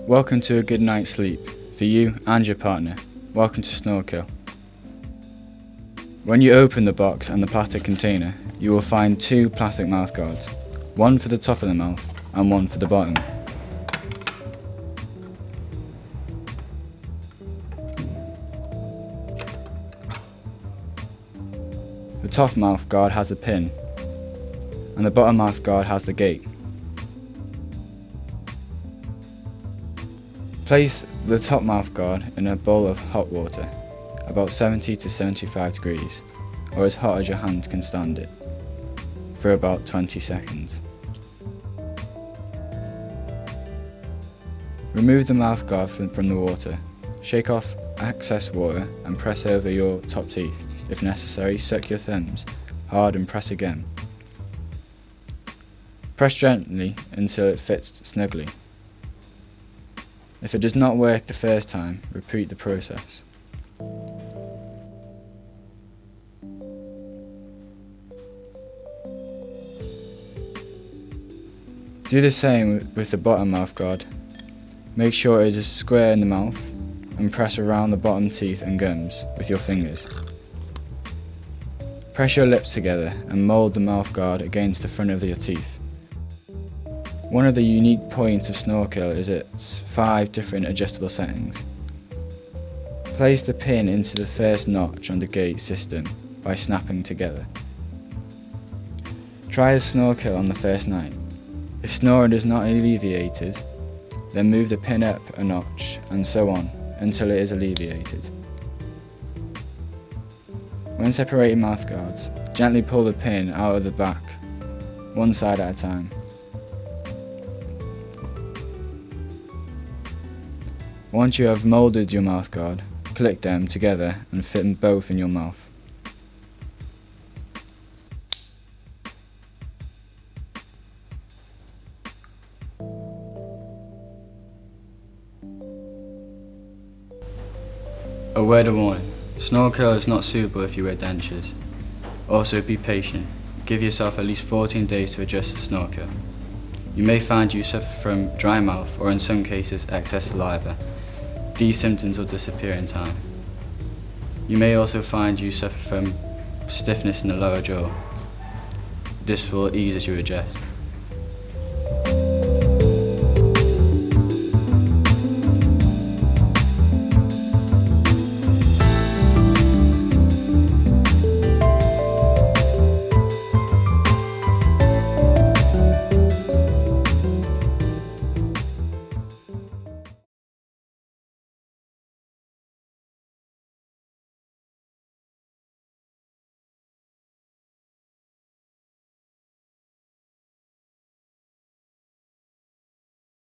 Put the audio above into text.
Welcome to a good night's sleep for you and your partner. Welcome to Snorekill. When you open the box and the plastic container, you will find two plastic mouth guards, one for the top of the mouth and one for the bottom. The top mouth guard has the pin, and the bottom mouth guard has the gate. Place the top mouth guard in a bowl of hot water, about 70 to 75 degrees, or as hot as your hand can stand it, for about 20 seconds. Remove the mouth guard from the water, shake off excess water and press over your top teeth. If necessary, suck your thumbs hard and press again. Press gently until it fits snugly. If it does not work the first time, repeat the process. Do the same with the bottom mouth guard. Make sure it is square in the mouth and press around the bottom teeth and gums with your fingers. Press your lips together and mould the mouth guard against the front of your teeth. One of the unique points of Snorekill is its 5 different adjustable settings. Place the pin into the first notch on the gate system by snapping together. Try the Snorekill on the first night. If snoring is not alleviated, then move the pin up a notch and so on until it is alleviated. When separating mouth guards, gently pull the pin out of the back, one side at a time. Once you have moulded your mouth guard, click them together and fit them both in your mouth. A word of warning. Snorekill is not suitable if you wear dentures. Also, be patient. Give yourself at least 14 days to adjust to Snorekill. You may find you suffer from dry mouth or in some cases excess saliva. These symptoms will disappear in time. You may also find you suffer from stiffness in the lower jaw. This will ease as you adjust.